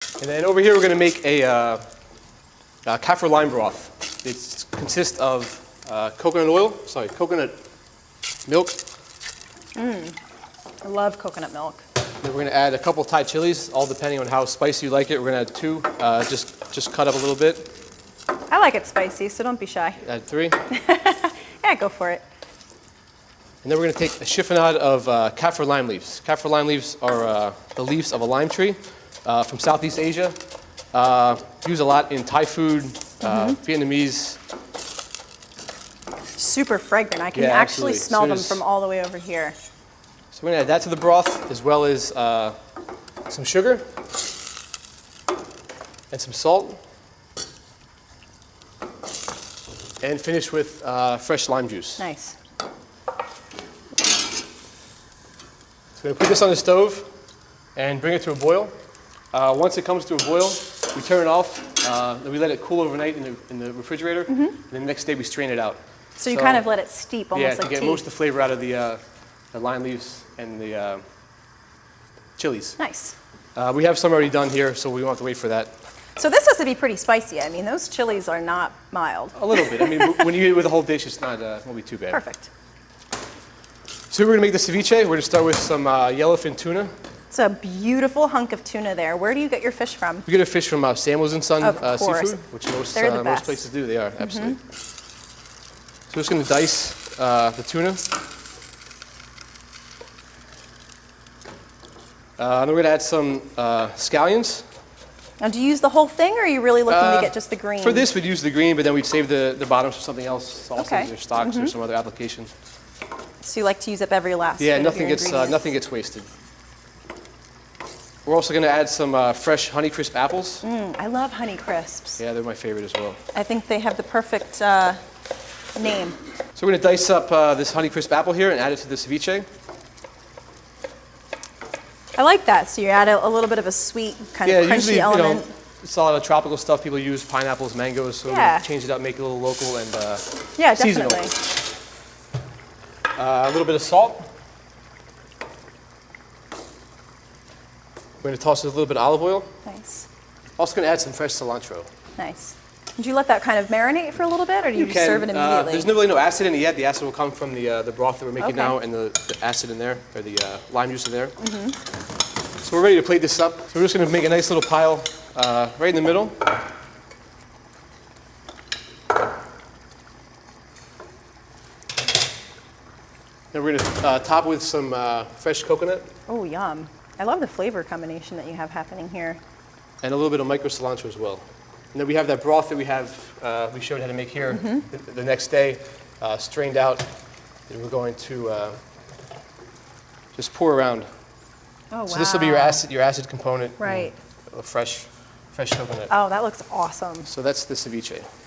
And then over here we're going to make a Kaffir lime broth. It consists of coconut milk. I love coconut milk. Then we're going to add a couple Thai chilies, all depending on how spicy you like it. We're going to add 2, just cut up a little bit. I like it spicy, so don't be shy. Add 3. Yeah, go for it. And then we're going to take a chiffonade of Kaffir lime leaves. Kaffir lime leaves are the leaves of a lime tree from Southeast Asia. Used a lot in Thai food, Vietnamese. Super fragrant. I can Yeah, actually absolutely. smell So them does- from all the way over here. So we're going to add that to the broth, as well as some sugar and some salt. And finish with fresh lime juice. Nice. So we're going to put this on the stove and bring it to a boil. Once it comes to a boil, we turn it off. Then we let it cool overnight in the refrigerator. And then the next day we strain it out. So you kind of let it steep, almost to like get tea. most of the flavor out of the lime leaves and the chilies. Nice. We have some already done here, so we won't have to wait for that. So this has to be pretty spicy. I mean, those chilies are not mild. A little bit. I mean, when you eat it with the whole dish, it's not won't be too bad. Perfect. So we're going to make the ceviche. We're going to start with some yellowfin tuna. It's a beautiful hunk of tuna there. Where do you get your fish from? We get a fish from Samuels and Son Of course. Seafood, which most They're the best. places do. They are, absolutely. So we're just going to dice the tuna. Then we're going to add some scallions. Now, do you use the whole thing, or are you really looking to get just the green? For this, we'd use the green, but then we'd save the bottoms for something else, sauces Okay. or stocks or some other application. So you like to use up every last Yeah, bit of your ingredient. nothing gets wasted. We're also going to add some fresh Honeycrisp apples. I love Honey Crisps. Yeah, they're my favorite as well. I think they have the perfect name. So we're going to dice up this Honeycrisp apple here and add it to the ceviche. I like that. So you add a little bit of a sweet, kind of crunchy usually, element. it's a lot of tropical stuff. People use pineapples, mangoes, so Yeah. we change it up, make it a little local and Yeah, seasonal. definitely. A little bit of salt. We're going to toss a little bit of olive oil. Nice. Also going to add some fresh cilantro. Nice. Would you let that kind of marinate for a little bit, or do you just serve it immediately? There's really no acid in it yet. The acid will come from the broth that we're making Okay. now and the acid in there, or the lime juice in there. So we're ready to plate this up. So we're just going to make a nice little pile right in the middle. Then we're going to top with some fresh coconut Oh, yum. I love the flavor combination that you have happening here. and a little bit of micro cilantro as well. And then we have that broth that we showed how to make here the next day, strained out. And we're going to just pour around. Oh, wow. So this will be your acid component. Right. A fresh coconut. Oh, that looks awesome. So that's the ceviche.